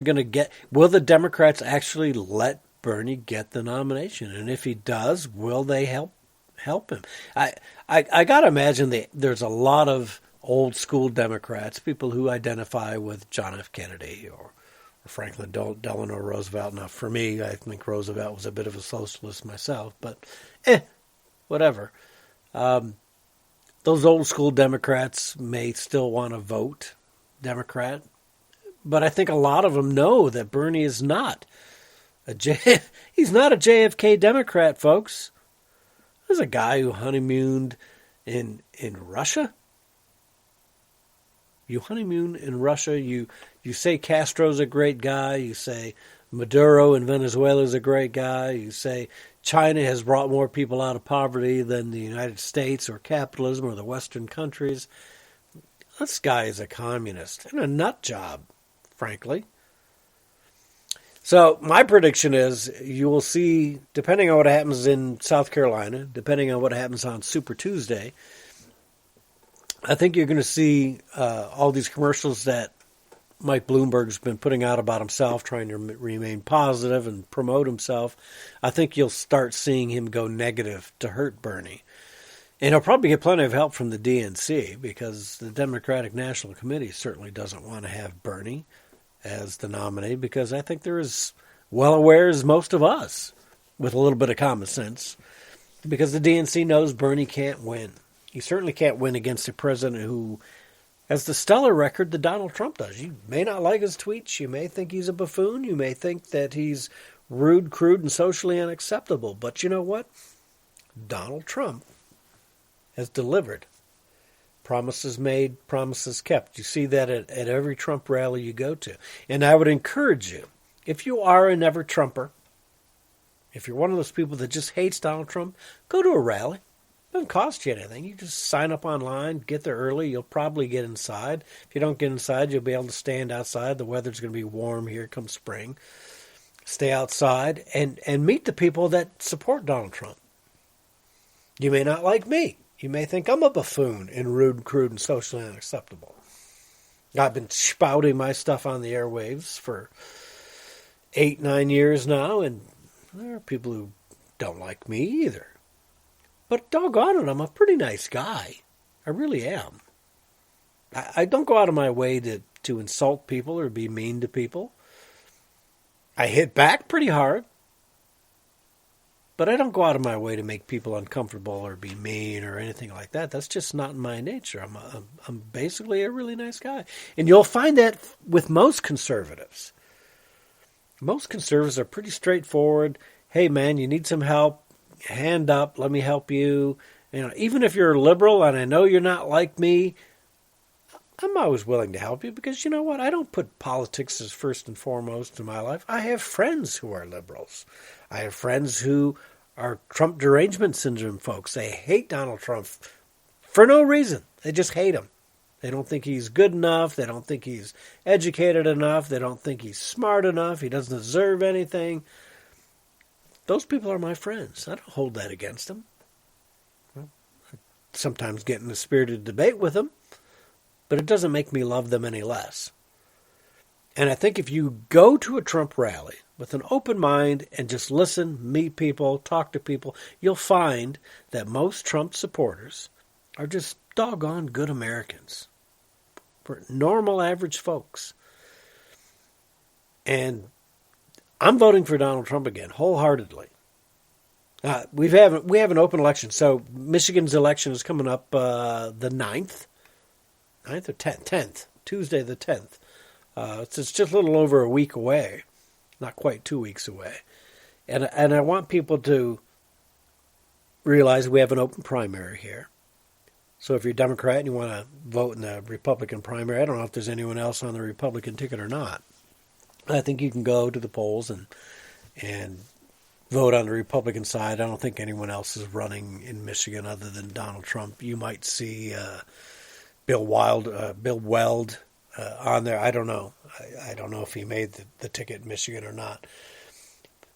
Will the Democrats actually let Bernie get the nomination? And if he does, will they help him? I got to imagine there's a lot of old school Democrats, people who identify with John F. Kennedy or Franklin Delano Roosevelt. Now, for me, I think Roosevelt was a bit of a socialist myself, but whatever. Those old school Democrats may still want to vote Democrat, but I think a lot of them know that Bernie is not he's not a JFK Democrat, folks. There's a guy who honeymooned in Russia. You honeymoon in Russia. You say Castro's a great guy. You say Maduro in Venezuela is a great guy. You say China has brought more people out of poverty than the United States or capitalism or the Western countries. This guy is a communist and a nut job, frankly. So my prediction is you will see, depending on what happens in South Carolina, depending on what happens on Super Tuesday, I think you're going to see all these commercials that Mike Bloomberg's been putting out about himself, trying to remain positive and promote himself. I think you'll start seeing him go negative to hurt Bernie. And he'll probably get plenty of help from the DNC because the Democratic National Committee certainly doesn't want to have Bernie as the nominee because I think they're as well aware as most of us with a little bit of common sense because the DNC knows Bernie can't win. He certainly can't win against a president who has the stellar record that Donald Trump does. You may not like his tweets. You may think he's a buffoon. You may think that he's rude, crude, and socially unacceptable. But you know what? Donald Trump has delivered. Promises made, promises kept. You see that at every Trump rally you go to. And I would encourage you, if you are a never Trumper, if you're one of those people that just hates Donald Trump, go to a rally. It doesn't cost you anything. You just sign up online, get there early. You'll probably get inside. If you don't get inside, you'll be able to stand outside. The weather's going to be warm here come spring. Stay outside and meet the people that support Donald Trump. You may not like me. You may think I'm a buffoon and rude, crude, and socially unacceptable. I've been spouting my stuff on the airwaves for 8-9 years now, and there are people who don't like me either. But doggone it, I'm a pretty nice guy. I really am. I don't go out of my way to insult people or be mean to people. I hit back pretty hard. But I don't go out of my way to make people uncomfortable or be mean or anything like that. That's just not in my nature. I'm basically a really nice guy. And you'll find that with most conservatives. Most conservatives are pretty straightforward. Hey, man, you need some help? Hand up. Let me help you. You know, even if you're a liberal and I know you're not like me, I'm always willing to help you because you know what? I don't put politics as first and foremost in my life. I have friends who are liberals. I have friends who are Trump derangement syndrome folks. They hate Donald Trump for no reason. They just hate him. They don't think he's good enough. They don't think he's educated enough. They don't think he's smart enough. He doesn't deserve anything. Those people are my friends. I don't hold that against them. I sometimes get in a spirited debate with them, but it doesn't make me love them any less. And I think if you go to a Trump rally with an open mind and just listen, meet people, talk to people, you'll find that most Trump supporters are just doggone good Americans. For normal, average folks. And I'm voting for Donald Trump again, wholeheartedly. We have an open election. So Michigan's election is coming up the 9th. 9th or 10th? 10th. Tuesday the 10th. It's just a little over a week away. Not quite 2 weeks away. And I want people to realize we have an open primary here. So if you're a Democrat and you want to vote in the Republican primary, I don't know if there's anyone else on the Republican ticket or not. I think you can go to the polls and vote on the Republican side. I don't think anyone else is running in Michigan other than Donald Trump. You might see Bill Weld on there. I don't know. I don't know if he made the ticket in Michigan or not.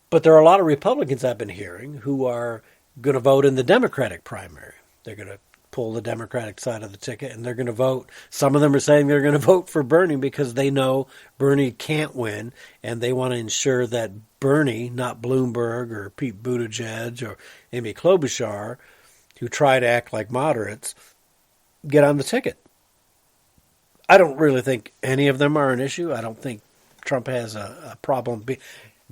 But there are a lot of Republicans I've been hearing who are going to vote in the Democratic primary. They're going to pull the Democratic side of the ticket, and they're going to vote. Some of them are saying they're going to vote for Bernie because they know Bernie can't win, and they want to ensure that Bernie, not Bloomberg or Pete Buttigieg or Amy Klobuchar, who try to act like moderates, get on the ticket. I don't really think any of them are an issue. I don't think Trump has a problem.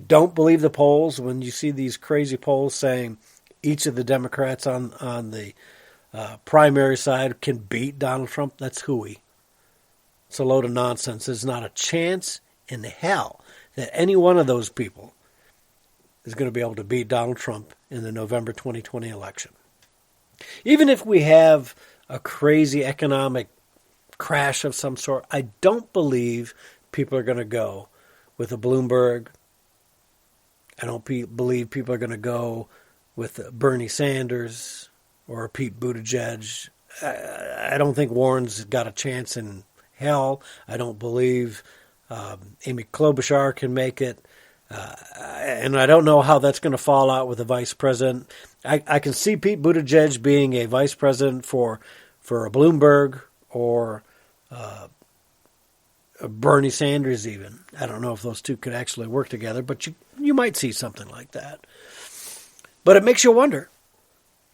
Don't believe the polls when you see these crazy polls saying each of the Democrats on the primary side can beat Donald Trump. That's hooey. It's a load of nonsense. There's not a chance in hell that any one of those people is going to be able to beat Donald Trump in the November 2020 election. Even if we have a crazy economic crash of some sort, I don't believe people are going to go with a Bloomberg. I don't believe people are going to go with Bernie Sanders or Pete Buttigieg. I don't think Warren's got a chance in hell. I don't believe Amy Klobuchar can make it. And I don't know how that's going to fall out with the vice president. I can see Pete Buttigieg being a vice president for a Bloomberg or Bernie Sanders even. I don't know if those two could actually work together, but you might see something like that. But it makes you wonder.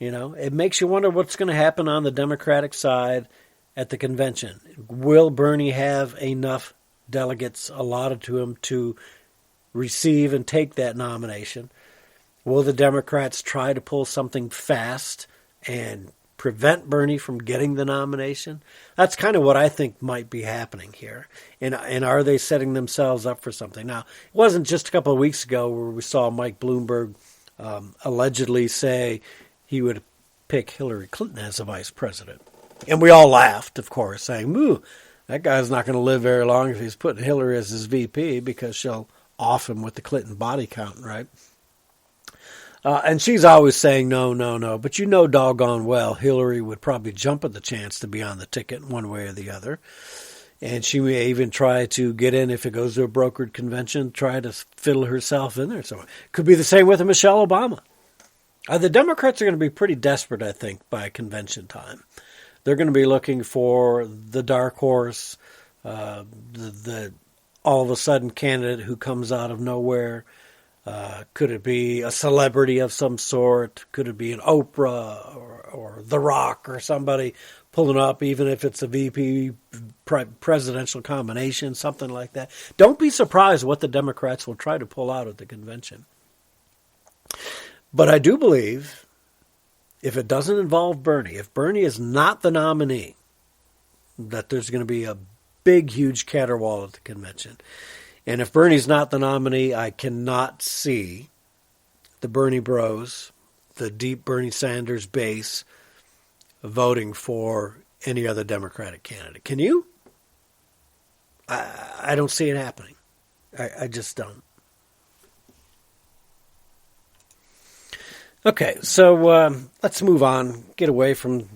It makes you wonder what's going to happen on the Democratic side at the convention. Will Bernie have enough delegates allotted to him to receive and take that nomination? Will the Democrats try to pull something fast and prevent Bernie from getting the nomination? That's kind of what I think might be happening here. And are they setting themselves up for something? Now, it wasn't just a couple of weeks ago where we saw Mike Bloomberg allegedly say he would pick Hillary Clinton as a vice president. And we all laughed, of course, saying, "Moo, that guy's not going to live very long if he's putting Hillary as his VP because she'll off him with the Clinton body count, right?" And she's always saying, no, no, no. But doggone well, Hillary would probably jump at the chance to be on the ticket one way or the other. And she may even try to get in, if it goes to a brokered convention, try to fiddle herself in there. So it could be the same with Michelle Obama. The Democrats are going to be pretty desperate, I think, by convention time. They're going to be looking for the dark horse, the all of a sudden candidate who comes out of nowhere. Could it be a celebrity of some sort? Could it be an Oprah or The Rock or somebody pulling up, even if it's a VP presidential combination, something like that? Don't be surprised what the Democrats will try to pull out at the convention. But I do believe if it doesn't involve Bernie, if Bernie is not the nominee, that there's going to be a big, huge caterwaul at the convention. And if Bernie's not the nominee, I cannot see the Bernie bros, the deep Bernie Sanders base, voting for any other Democratic candidate. Can you? I don't see it happening. I just don't. Okay, so let's move on, get away from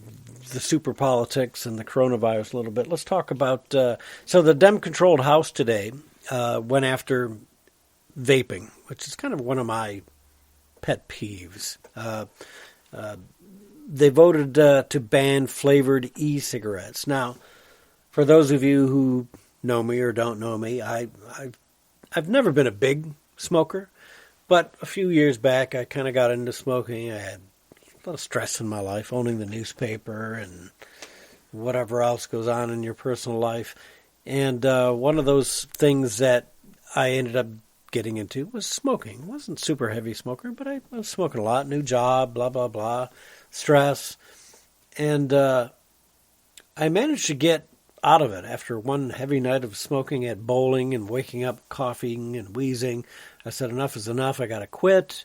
the super politics and the coronavirus a little bit. Let's talk about, so the Dem-controlled House today went after vaping, which is kind of one of my pet peeves. They voted to ban flavored e-cigarettes. Now, for those of you who know me or don't know me, I've never been a big smoker, but a few years back I kind of got into smoking. I had a lot of stress in my life, owning the newspaper and whatever else goes on in your personal life. And one of those things that I ended up getting into was smoking. I wasn't a super heavy smoker, but I was smoking a lot. New job, blah, blah, blah, stress. And I managed to get out of it after one heavy night of smoking at bowling and waking up coughing and wheezing. I said, enough is enough. I got to quit.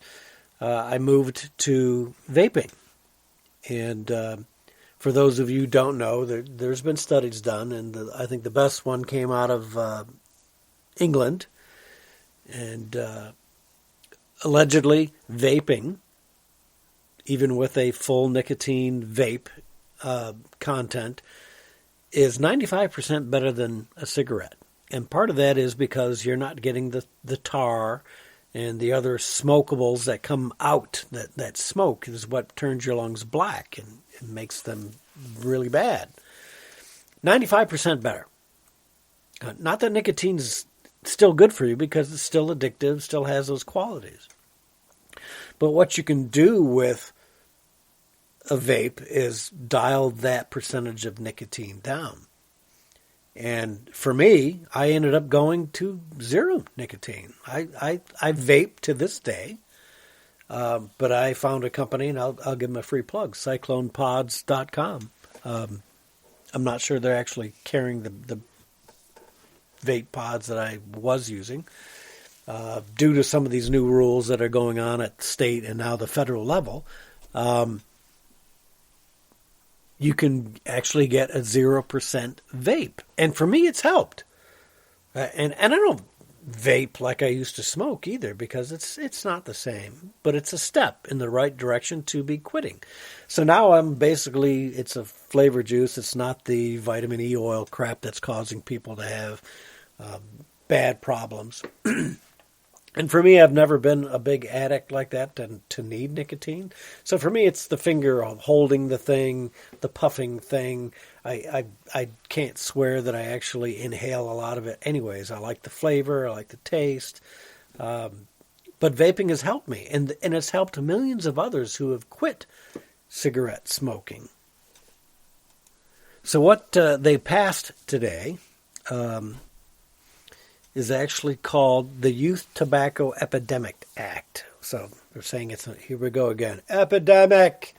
I moved to vaping. And for those of you who don't know, there's been studies done, and I think the best one came out of England. And allegedly, vaping, even with a full nicotine vape content, is 95% better than a cigarette. And part of that is because you're not getting the tar and the other smokables that come out. That smoke is what turns your lungs black and makes them really bad. 95% better. Not that nicotine's still good for you, because it's still addictive, still has those qualities. But what you can do with a vape is dial that percentage of nicotine down. And for me, I ended up going to zero nicotine. I vape to this day, but I found a company, and I'll give them a free plug, CyclonePods.com. I'm not sure they're actually carrying the vape pods that I was using, due to some of these new rules that are going on at state and now the federal level. You can actually get a 0% vape. And for me, it's helped. And I don't vape like I used to smoke either, because it's not the same. But it's a step in the right direction to be quitting. So now it's a flavor juice. It's not the vitamin E oil crap that's causing people to have bad problems. And for me, I've never been a big addict like that to need nicotine. So for me, it's the finger holding the thing, the puffing thing. I can't swear that I actually inhale a lot of it anyways. I like the flavor. I like the taste. But vaping has helped me. And it's helped millions of others who have quit cigarette smoking. So what they passed today is actually called the Youth Tobacco Epidemic Act. So they're saying here we go again. Epidemic.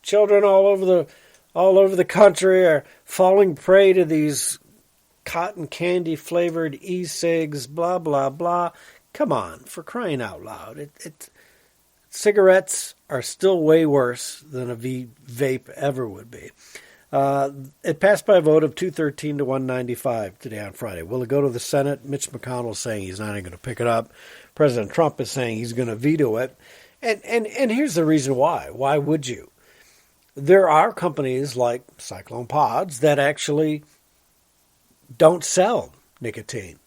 Children all over the country are falling prey to these cotton candy flavored e-cigs, blah, blah, blah. Come on, for crying out loud. Cigarettes are still way worse than a vape ever would be. It passed by a vote of 213 to 195 today on Friday. Will it go to the Senate? Mitch McConnell is saying he's not even going to pick it up. President Trump is saying he's going to veto it. And here's the reason why. Why would you? There are companies like Cyclone Pods that actually don't sell nicotine.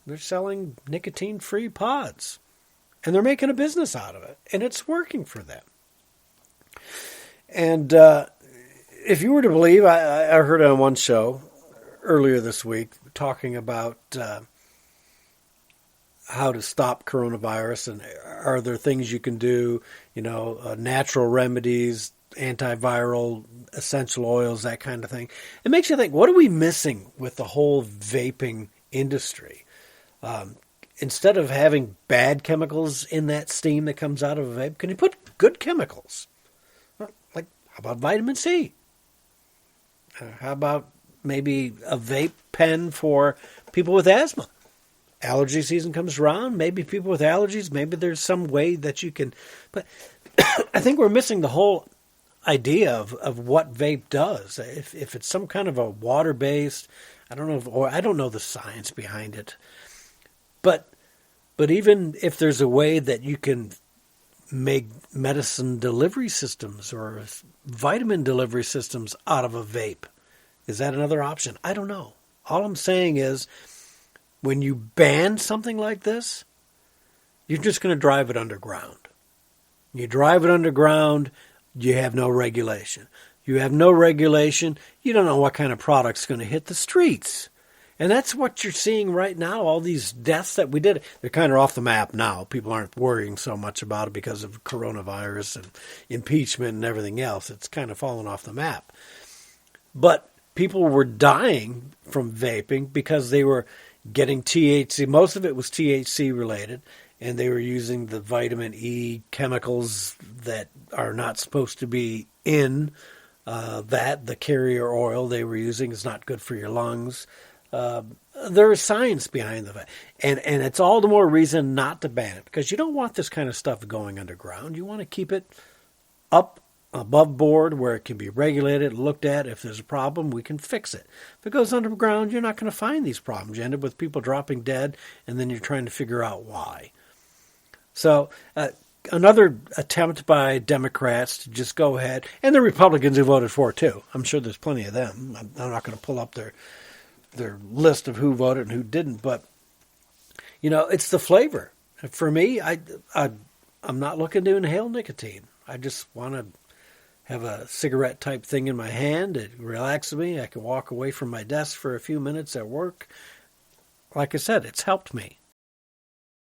They're selling nicotine-free pods. And they're making a business out of it. And it's working for them. And if you were to believe, I heard on one show earlier this week talking about how to stop coronavirus, and are there things you can do, natural remedies, antiviral, essential oils, that kind of thing. It makes you think, what are we missing with the whole vaping industry? Instead of having bad chemicals in that steam that comes out of a vape, can you put good chemicals? Like, how about vitamin C? How about maybe a vape pen for people with asthma? Allergy season comes around. Maybe people with allergies, maybe there's some way that you can. But I think we're missing the whole idea of what vape does. If it's some kind of a water-based, I don't know, I don't know the science behind it. But even if there's a way that you can make medicine delivery systems or vitamin delivery systems out of a vape, is that another option? I don't know. All I'm saying is, when you ban something like this, you're just going to drive it underground. You drive it underground, you have no regulation. You have no regulation, you don't know what kind of product's going to hit the streets. And that's what you're seeing right now, all these deaths that we did. They're kind of off the map now. People aren't worrying so much about it because of coronavirus and impeachment and everything else. It's kind of fallen off the map. But people were dying from vaping because they were getting THC. Most of it was THC related, and they were using the vitamin E chemicals that are not supposed to be in the carrier oil they were using is not good for your lungs. There is science behind the fact. And it's all the more reason not to ban it, because you don't want this kind of stuff going underground. You want to keep it up above board where it can be regulated, looked at. If there's a problem, we can fix it. If it goes underground, you're not going to find these problems. You end up with people dropping dead, and then you're trying to figure out why. So another attempt by Democrats to just go ahead, and the Republicans who voted for it too. I'm sure there's plenty of them. I'm not going to pull up their list of who voted and who didn't, but it's the flavor. For me, I'm not looking to inhale nicotine. I just want to have a cigarette type thing in my hand. It relaxes me. I can walk away from my desk for a few minutes at work. Like I said, it's helped me.